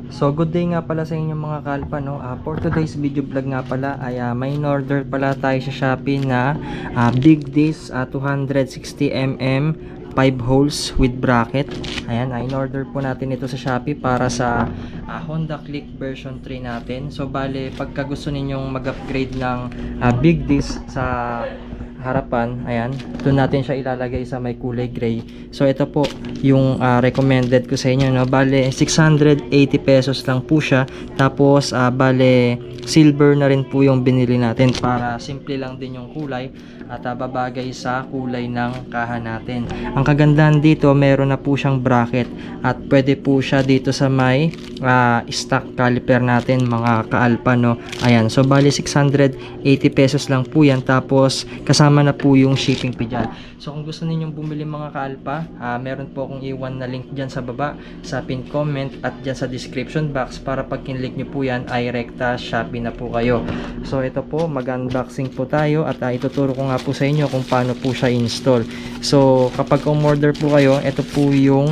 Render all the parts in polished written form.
So good day nga pala sa inyong mga kalpa, no? For today's video vlog nga pala ay may in-order pala tayo sa Shopee na Big Disc 260mm 5 holes with bracket. Ayan, in-order po natin ito sa Shopee para sa Honda Click version 3 natin. So bale, pagka gusto ninyong mag-upgrade ng Big Disc sa harapan, ayan, doon natin siya ilalagay sa may kulay gray. So ito po yung recommended ko sa inyo, no? Bale 680 pesos lang po siya. Tapos bale silver na rin po yung binili natin para simple lang din yung kulay at babagay sa kulay ng kaha natin. Ang kagandahan dito, meron na po siyang bracket at pwede po siya dito sa may stock caliper natin, mga kaalpa, no? Ayan, so bali 680 pesos lang po yan, tapos kasama na po yung shipping fee dyan. So kung gusto ninyong bumili mga kaalpa, meron po akong iwan na link dyan sa baba, sa pin comment at dyan sa description box, para pag kinlik nyo po yan ay rekta Shopee na po kayo. So ito po, mag-unboxing po tayo at ituturo ko nga po sa inyo kung paano po siya install. So kapag umorder po kayo, ito po yung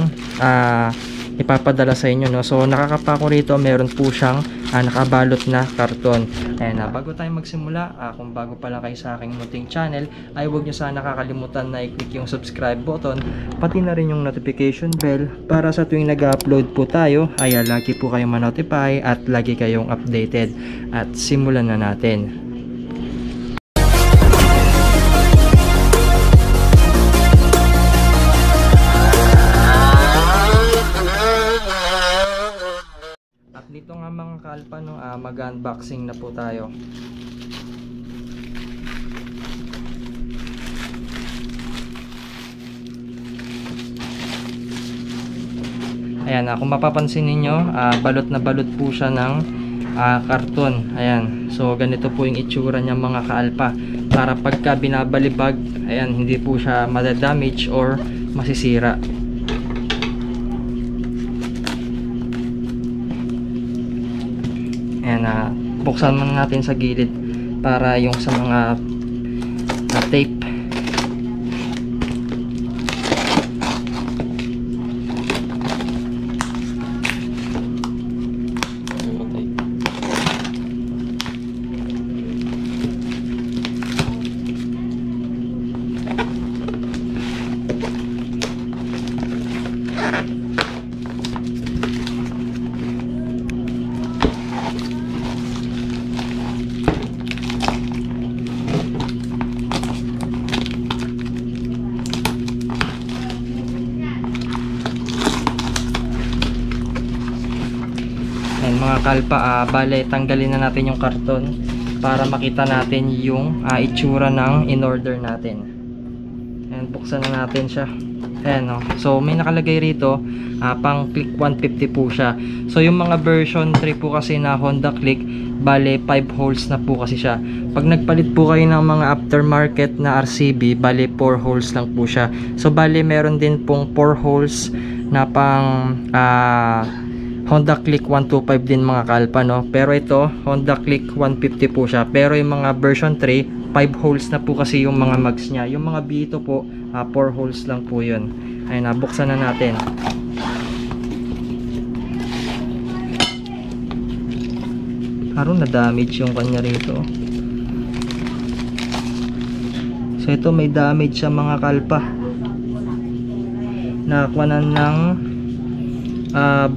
ipapadala sa inyo, no? So nakakapako rito, meron po siyang nakabalot na karton. Ayan, bago tayo magsimula, kung bago pa lang kayo sa aking munting channel, ay huwag nyo sana kakalimutan na i-click yung subscribe button, pati na rin yung notification bell, para sa tuwing nag-upload po tayo ay lagi po kayong ma-notify at lagi kayong updated. At simulan na natin. Dito nga mga kalpa, no, mag-unboxing na po tayo. Ayan, kung mapapansin ninyo, balot na balot po siya ng karton. Ayan, so ganito po yung itsura niya mga kaalpa, para pagka binabalibag, ayan, hindi po siya madadamage or masisira. Ayan, buksan muna natin sa gilid para yung sa mga tape. Mga kalpa, bale tanggalin na natin yung karton para makita natin yung itsura ng in-order natin. Ayan, buksan na natin siya. Ayan, no? So may nakalagay rito pang Click 150 po siya. So yung mga version 3 po kasi na Honda Click, bale 5 holes na po kasi siya. Pag nagpalit po kayo ng mga aftermarket na RCB, bale 4 holes lang po siya. So bale meron din pong 4 holes na pang Honda Click 125 din mga kalpa, no? Pero ito Honda Click 150 po siya. Pero yung mga version 3, 5 holes na po kasi yung mga mags nya. Yung mga B2 po, 4 holes lang po yun. Ayun, buksan na natin. Parang na-damage yung kanya rito. So ito may damage sa mga kalpa. Nakakuanan ng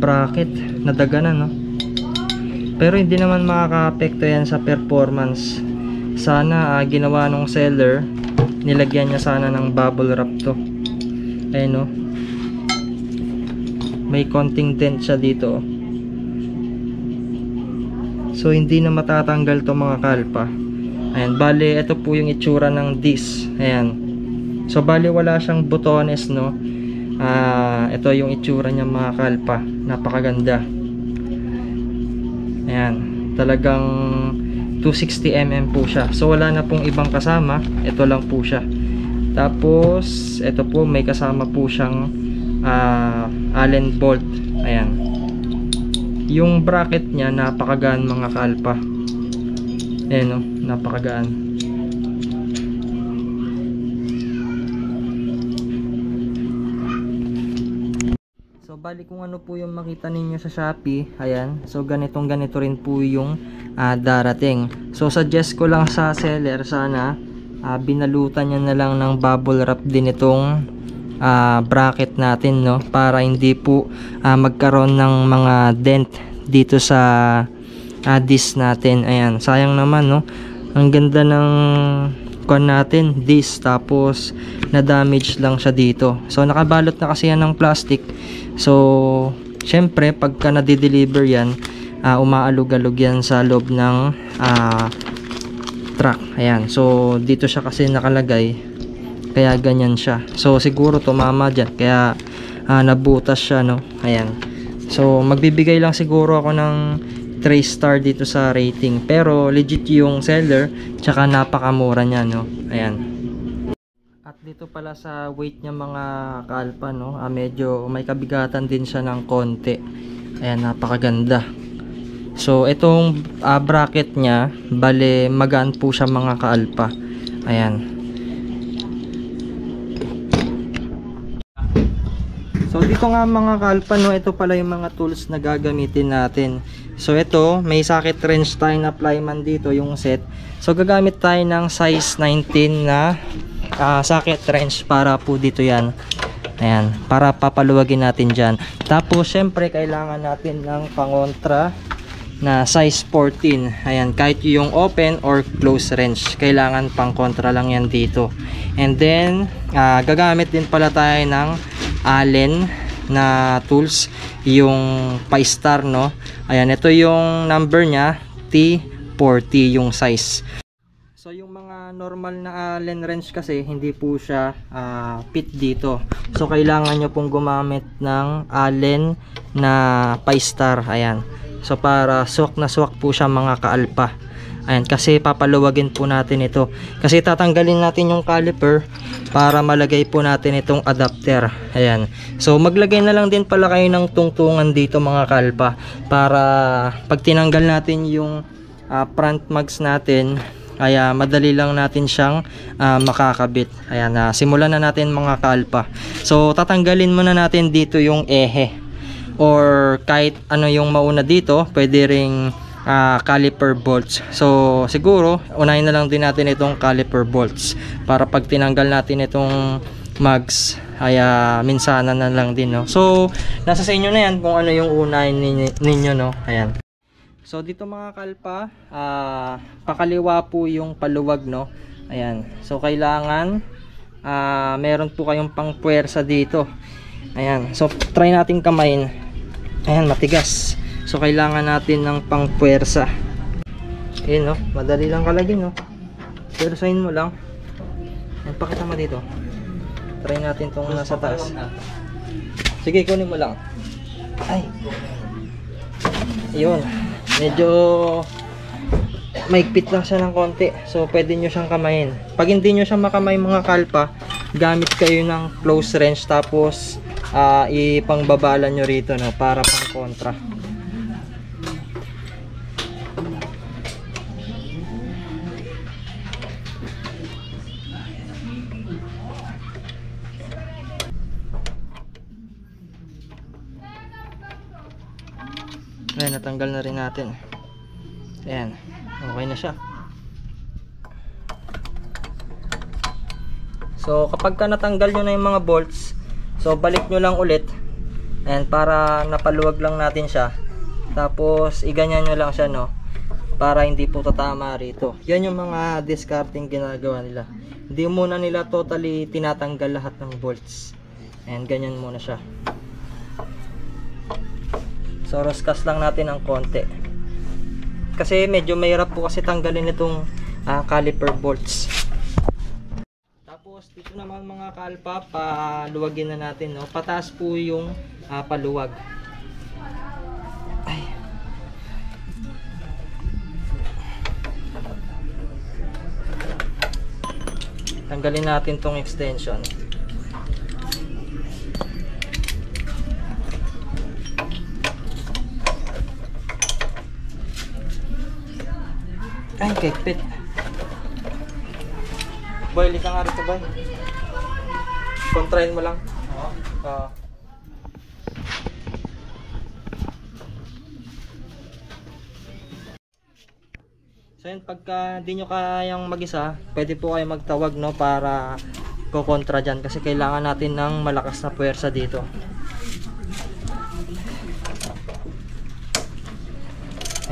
bracket, nadaganan, no? Pero hindi naman makaka-apekto yan sa performance. Sana ginawa nung seller, nilagyan niya sana ng bubble wrap to. Ayun, no? May konting dent siya dito. So hindi na matatanggal to mga kalpa. Ayan, bali ito po yung itsura ng disc. Ayan. So bali wala siyang butones, no? Ito yung itsura niya mga kalpa, napakaganda. Ayan, talagang 260mm po siya. So wala na pong ibang kasama, ito lang po siya. Tapos ito po may kasama po siyang Allen bolt. Ayan, yung bracket niya napakagaan mga kalpa. Ayan, no? Napakagaan. bali kung ano po yung makita ninyo sa Shopee, ayan. So ganito rin po yung darating. So suggest ko lang sa seller, sana binalutan niya na lang ng bubble wrap din itong bracket natin, no, para hindi po magkaroon ng mga dent dito sa disc natin. Ayan, sayang naman, no, ang ganda ng kon natin disc, tapos na damage lang siya dito. So nakabalot na kasi yan ng plastic. So syempre pagka na-deliver yan, umaalog-alog yan sa loob ng truck. Ayan, so dito siya kasi nakalagay, kaya ganyan siya. So siguro tumama dyan, kaya nabutas siya, no. Ayan, so magbibigay lang siguro ako ng 3 star dito sa rating, pero legit yung seller, tsaka napakamura niya, no. Ayan. At dito pala sa weight niya mga kalpa, no, medyo may kabigatan din siya ng konti. Ayan, napakaganda. So itong bracket niya, bale magaan po siya mga kaalpa. Ayan. So dito nga mga kalpa, no, ito pala yung mga tools na gagamitin natin. So ito, may socket wrench tayo na plyman dito, yung set. So gagamit tayo ng size 19 na socket wrench para po dito yan. Ayan, para papaluwagin natin dyan. Tapos syempre kailangan natin ng pangontra na size 14. Ayan, kahit yung open or close wrench, kailangan pang kontra lang yan dito. And then gagamit din pala tayo ng Allen na tools, yung Pi-Star, no. Ayan, ito yung number nya, T40 yung size. So yung mga normal na Allen wrench kasi hindi po siya fit dito. So kailangan nyo pong gumamit ng Allen na Pi-Star. Ayan, so para swak na swak po siya mga kaalpa. Ayan, kasi papaluwagin po natin ito, kasi tatanggalin natin yung caliper para malagay po natin itong adapter. Ayan, so maglagay na lang din pala kayo ng tungtungan dito mga kalpa, para pag tinanggal natin yung front mags natin, kaya madali lang natin siyang makakabit. Ayan, simulan na natin mga kalpa. So tatanggalin muna natin dito yung ehe, or kahit ano yung mauna dito, pwede ring caliper bolts. So siguro unahin na lang din natin itong caliper bolts, para pag tinanggal natin itong mags ay minsanan na lang din, no. So nasa sa inyo na yan kung ano yung unahin ninyo, no. Ayan, so dito mga kalpa, pakaliwa po yung paluwag, no. Ayan, so kailangan meron po kayong pang puwersa dito. Ayan, so try nating kamayin. Ayan, matigas. So kailangan natin ng pangpuwersa. Ayun, no, madali lang kalagin, no. Pwersahin mo lang. Pakita mo dito. Try natin tong nasa taas. Sige, kunin mo lang. Ay. Ayun. Medyo maigpit lang siya ng konti. So pwede nyo siyang kamayin. Pag hindi nyo siya makamay mga kalpa, gamit kayo ng close wrench, tapos ipangbabalan nyo rito, no, para pang kontra. Ayan, natanggal na rin natin. Ayan, okay na siya. So kapag ka natanggal nyo na yung mga bolts, so balik nyo lang ulit. Ayan, para napaluwag lang natin siya. Tapos iganyan nyo lang siya, no, para hindi po tatama rito. Yan yung mga discarding ginagawa nila. Hindi muna nila totally tinatanggal lahat ng bolts. Ayan, ganyan muna siya. So roskas lang natin ng konti, kasi medyo mahirap po kasi tanggalin itong caliper bolts. Tapos dito naman mga kalpa, paluwagin na natin, no. Pataas po yung paluwag. Ay. Tanggalin natin tong extension. Ay, kekpit. Boy, lika nga rito, boy. Kontrahin mo lang. So yun, pagka di nyo kayang mag-isa, pwede po kayo magtawag, no, para kukontra dyan, kasi kailangan natin ng malakas na puwersa dito.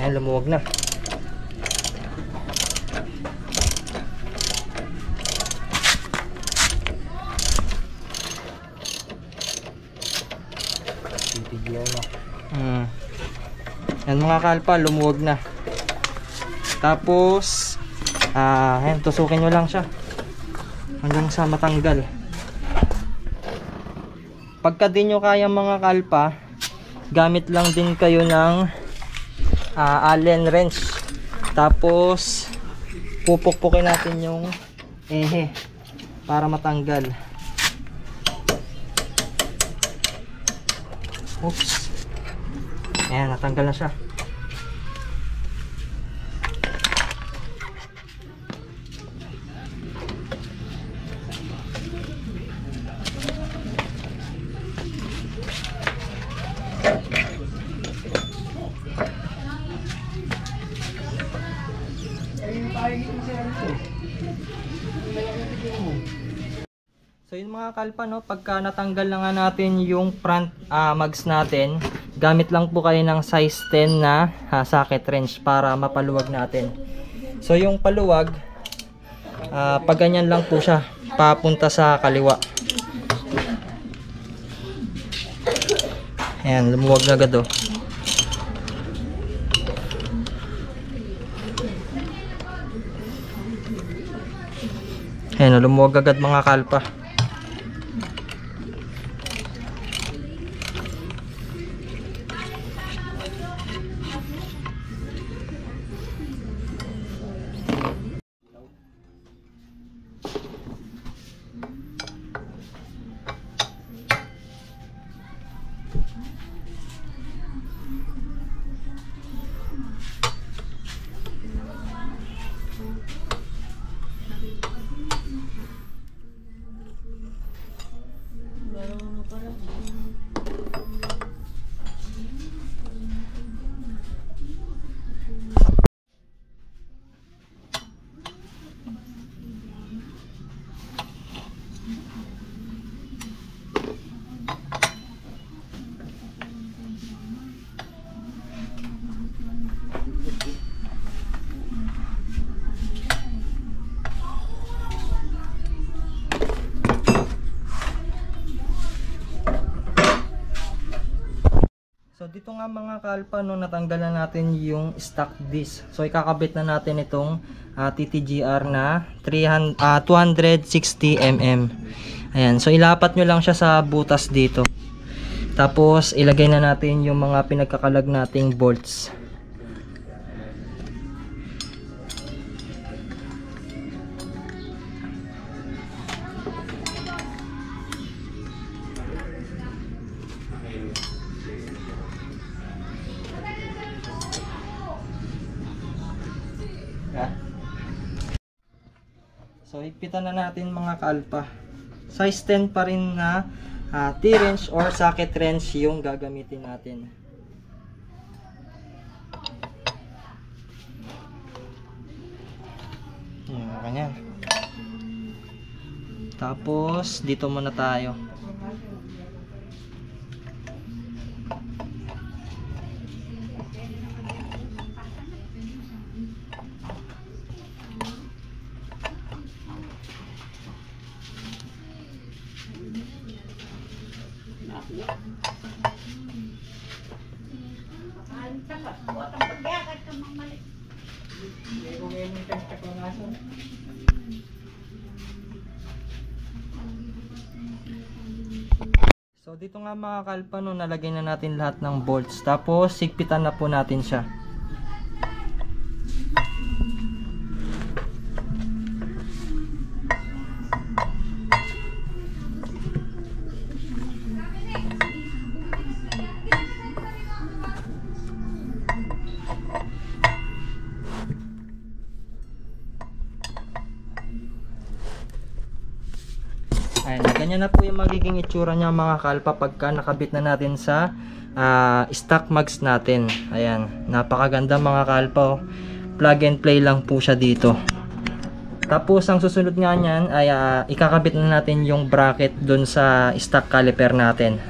Ayan, lumuwag na. Yan mga kalpa, lumuwag na. Tapos ayan, tusukin nyo lang siya hanggang sa matanggal. Pagka di nyo kaya mga kalpa, gamit lang din kayo ng Allen wrench. Tapos pupukpukin natin yung ehe para matanggal. Oops. Ayan, natanggal na siya. So yun mga kalpa, no, pagka natanggal na nga natin yung front mags natin, gamit lang po kayo ng size 10 na socket wrench para mapaluwag natin. So yung paluwag, pag ganyan lang po siya, papunta sa kaliwa. Ayan, lumuwag na agad, oh. Ayan, lumuwag agad mga kalpa. So dito nga mga kalpa, no, natanggal na natin yung stock disc. So ikakabit na natin itong TTGR na 260mm. Ayan, so ilapat nyo lang siya sa butas dito. Tapos ilagay na natin yung mga pinagkakalag nating bolts. So higpitan na natin mga kalpa. Size 10 pa rin na T-wrench or socket wrench yung gagamitin natin. Ayan, ganyan. Tapos dito muna tayo. So dito nga mga kalpa, no, nalagay na natin lahat ng bolts. Tapos sigpitan na po natin siya. Ayan, ganyan na po yung magiging itsura niya mga kalpa pagka nakabit na natin sa stock mags natin. Ayan, napakaganda mga kalpa, oh. plug and play lang po siya dito. Tapos ang susunod nga niyan ay ikakabit na natin yung bracket dun sa stock caliper natin.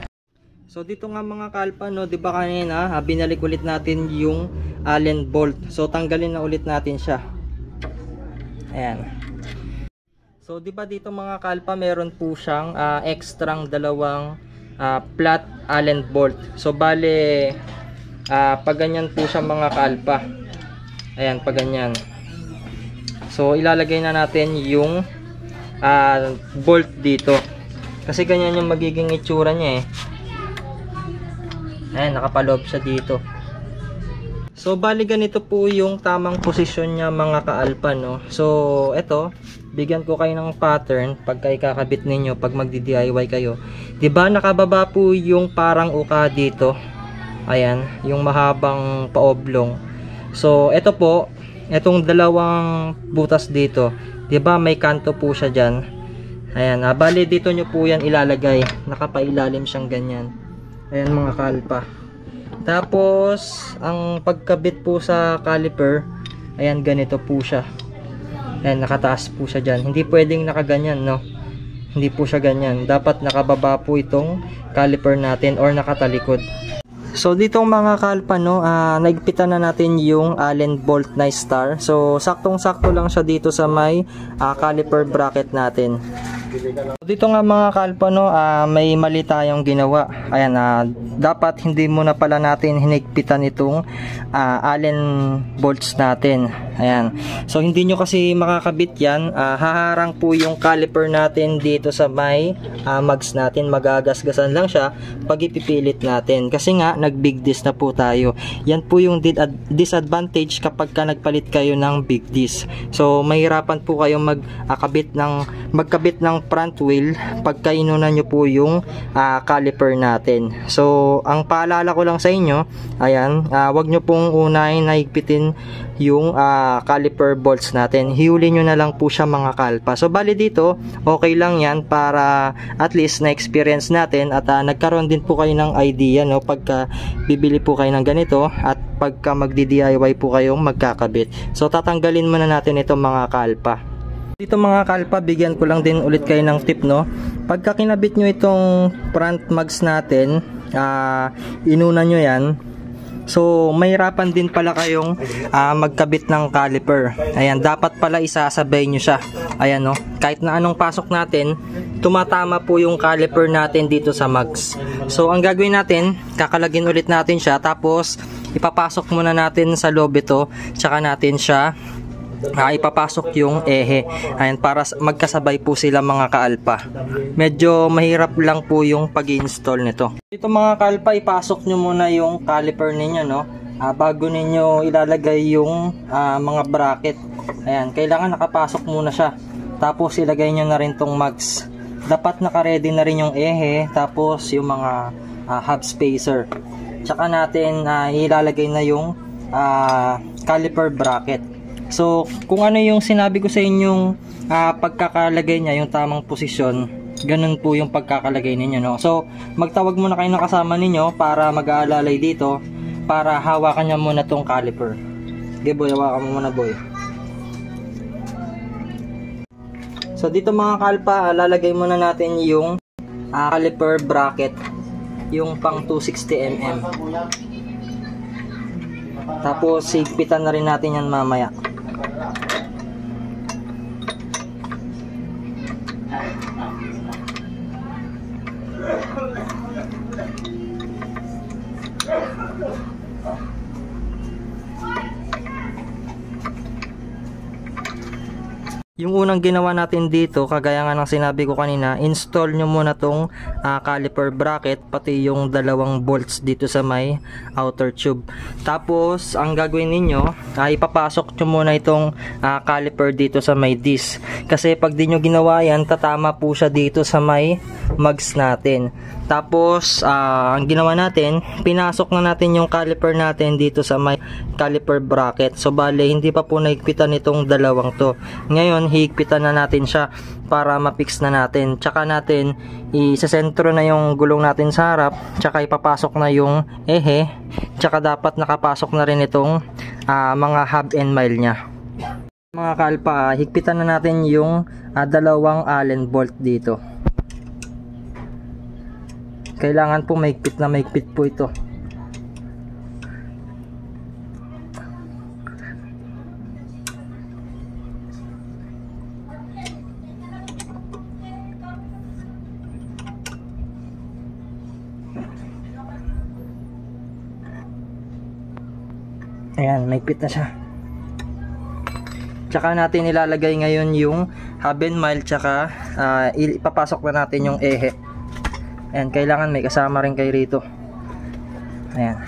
So dito nga mga kalpa, no, 'di ba kanina binalik ulit natin yung Allen bolt. So tanggalin na ulit natin siya. Ayan. So 'di ba dito mga kalpa, meron po siyang extrang dalawang flat Allen bolt. So bale pag ganyan po siya mga kalpa. Ayan, pag ganyan. So ilalagay na natin yung bolt dito. Kasi ganyan yung magiging itsura niya eh. Ayan, nakapaloob siya dito. So bali ganito po yung tamang posisyon niya mga kaalpa, no. So eto, bigyan ko kayo ng pattern pagka ikakabit ninyo pag magdi-DIY kayo. 'Di ba nakababa po yung parang uka dito? Ayan, yung mahabang paoblong. So eto po, etong dalawang butas dito, 'di ba may kanto po siya diyan. Ayan, bali dito nyo po yan ilalagay. Nakapailalim siyang ganyan. Ayan mga kalpa. Tapos ang pagkabit po sa caliper, ayan ganito po siya. Ayan, nakataas po siya dyan. Hindi pwedeng nakaganyan, no? Hindi po siya ganyan. Dapat nakababa po itong caliper natin or nakatalikod. So dito mga kalpa, no, naigpitan na natin yung Allen bolt na star. So saktong-sakto lang siya dito sa may caliper bracket natin. Dito nga mga kalpa, no, may mali tayong ginawa. Ayan, dapat hindi muna pala natin hinigpitan itong Allen bolts natin. Ayan. So hindi nyo kasi makakabit yan. Haharang po yung caliper natin dito sa may mags natin. Magagasgasan lang siya pag ipipilit natin. Kasi nga nag big disc na po tayo. Yan po yung disadvantage kapag ka nagpalit kayo ng big disc. So mahirapan po kayong magkabit ng front wheel pagka inunan nyo po yung caliper natin. So ang paalala ko lang sa inyo, ayan, wag nyo pong unahin na higpitin yung caliper bolts natin. Hihuli nyo na lang po siya mga kalpa. So bali dito, okay lang yan para at least na-experience natin at nagkaroon din po kayo ng idea, no, pagka bibili po kayo ng ganito at pagka magdi-DIY po kayong magkakabit. So tatanggalin muna natin ito mga kalpa. Dito mga kalpa, bigyan ko lang din ulit kayo ng tip, no. Pagka kinabit nyo itong front mags natin, inuna nyo yan. So mahirapan din pala kayong magkabit ng caliper. Ayan, dapat pala isasabay nyo siya. Ayan, no, kahit na anong pasok natin, tumatama po yung caliper natin dito sa mags. So ang gagawin natin, kakalagin ulit natin siya, tapos ipapasok muna natin sa loob ito, tsaka natin siya ipapasok yung ehe. Ayan, para magkasabay po sila mga kaalpa. Medyo mahirap lang po yung pag-install nito. Dito mga kaalpa, ipasok nyo muna yung caliper ninyo, no, bago ninyo ilalagay yung mga bracket. Ayan, kailangan nakapasok muna siya. Tapos ilagay nyo na rin tong mags. Dapat naka-ready na rin yung ehe, tapos yung mga hub spacer. Tsaka natin ilalagay na yung caliper bracket. So, kung ano yung sinabi ko sa inyong pagkakalagay niya, yung tamang posisyon, ganun po yung pagkakalagay ninyo, no? So, magtawag muna kayo ng kasama ninyo para mag-aalalay dito, para hawakan niya muna tong caliper. Okay boy, hawakan mo muna boy. So, dito mga kalpa, lalagay muna natin yung caliper bracket, yung pang 260mm. Tapos, higpitan na rin natin yan mamaya. Yung unang ginawa natin dito, kagaya nga ng sinabi ko kanina, install nyo muna tong caliper bracket, pati yung dalawang bolts dito sa may outer tube. Tapos ang gagawin ninyo, ipapasok nyo muna itong caliper dito sa may disc. Kasi pag di nyo ginawa yan, tatama po siya dito sa may mags natin. Tapos ang ginawa natin, pinasok na natin yung caliper natin dito sa may caliper bracket. So bale, hindi pa po nahigpitan itong dalawang to. Ngayon, higpitan na natin siya para ma-fix na natin. Tsaka natin isasentro na yung gulong natin sa harap, tsaka ipapasok na yung ehe, tsaka dapat nakapasok na rin itong mga hub and mile nya. Mga kalpa, higpitan na natin yung dalawang Allen bolt dito. Kailangan po mahigpit na mahigpit po ito. Ayan, mahigpit na siya. Tsaka natin ilalagay ngayon yung hub and mile, tsaka ipapasok na natin yung ehe. Ayan, kailangan may kasama rin kayo rito. Ayan.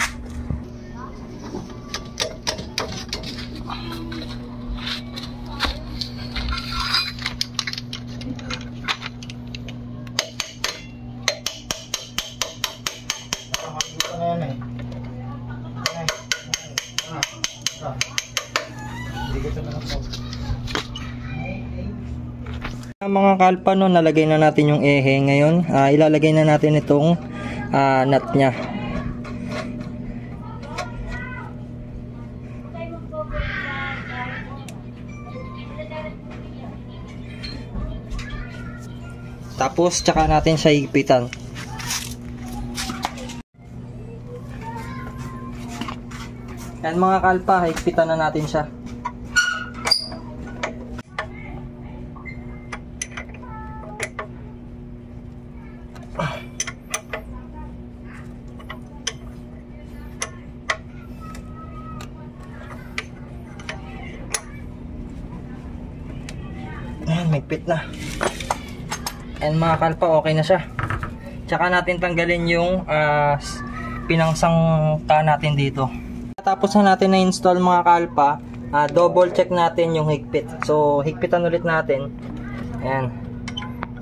Mga kalpa, no, nalagay na natin yung ehe. Ngayon ilalagay na natin itong nut nya. Tapos tsaka natin siya higpitan. Yan mga kalpa, higpitan na natin siya. Ayan, higpit na. And mga kalpa, okay na siya. Tsaka natin tanggalin yung pinangsang natin dito. Tapos na natin na-install mga kalpa, double check natin yung higpit. So higpitan ulit natin. Ayan.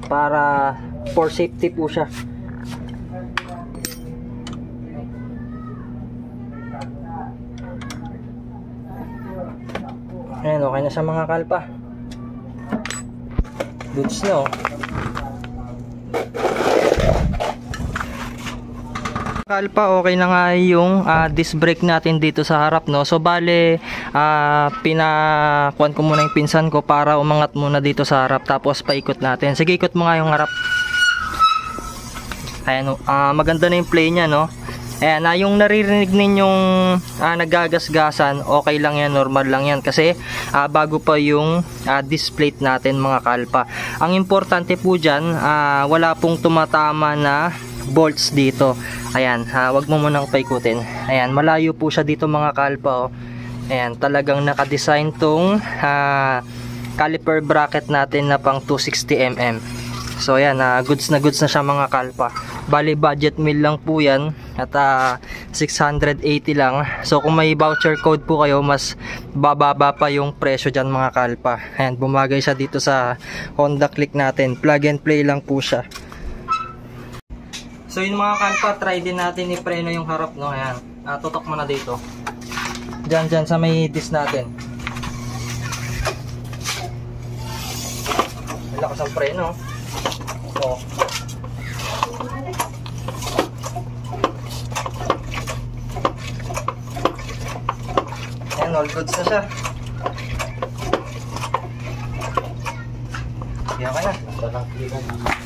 Para for safety po siya. Ayan, okay na siya mga kalpa. Goods na, oh. Kalpa, okay na nga yung disc brake natin dito sa harap, no. So bale pinakuan ko muna yung pinsan ko para umangat muna dito sa harap, tapos paikot natin. Sige, ikot mo nga yung harap. Ayan, maganda na yung play nya, no. Ayan, yung naririnig ninyong nagagasgasan, okay lang yan, normal lang yan. Kasi bago pa yung disc plate natin mga kalpa. Ang importante po dyan, wala pong tumatama na bolts dito. Ayan, wag mo munang paikutin. Ayan, malayo po siya dito mga kalpa, oh. Ayan, talagang nakadesign tong caliper bracket natin na pang 260mm. So ayan, goods na siya mga kalpa. Bali budget meal lang po yan at 680 lang. So kung may voucher code po kayo, mas bababa pa yung presyo dyan mga kalpa. Ayan, bumagay siya dito sa Honda Click natin. Plug and play lang po siya. So yun mga kalpa, try din natin i-preno yung harap, no. Ayan, tutok mo na dito. Dyan sa may disc natin. Malakas ang preno. So ayan, all goods na siya. Okay na.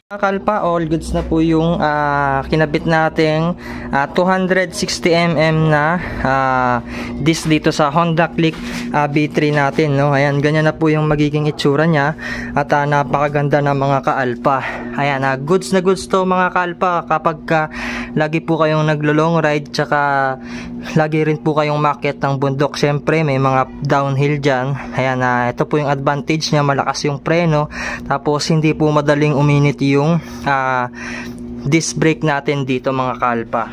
Mga kalpa, all goods na po yung kinabit nating 260mm na disc dito sa Honda Click B3 natin, no. Ayan, ganyan na po yung magiging itsura niya at napakaganda na mga kaalpa. Ayan, goods na goods to mga kalpa kapag lagi po kayong naglo-long ride, tsaka lagi rin po kayong maakyat ng bundok. Syempre may mga downhill dyan. Ayan, ito po yung advantage niya, malakas yung preno, tapos hindi po madaling uminit yung disc brake natin dito mga kalpa.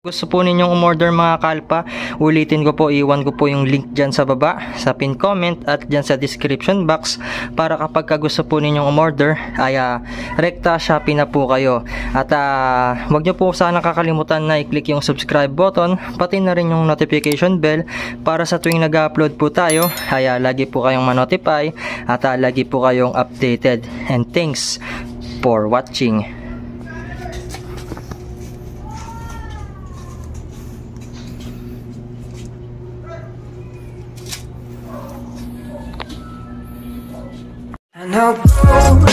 Gusto po ninyong umorder mga kalpa, ulitin ko po, iwan ko po yung link dyan sa baba, sa pin comment at dyan sa description box, para kapag gusto po ninyong umorder ay rekta Shopee na po kayo. At wag nyo po sana kakalimutan na i-click yung subscribe button, pati na rin yung notification bell, para sa tuwing nag-upload po tayo ay lagi po kayong ma-notify at lagi po kayong updated. And thanks for watching. Now go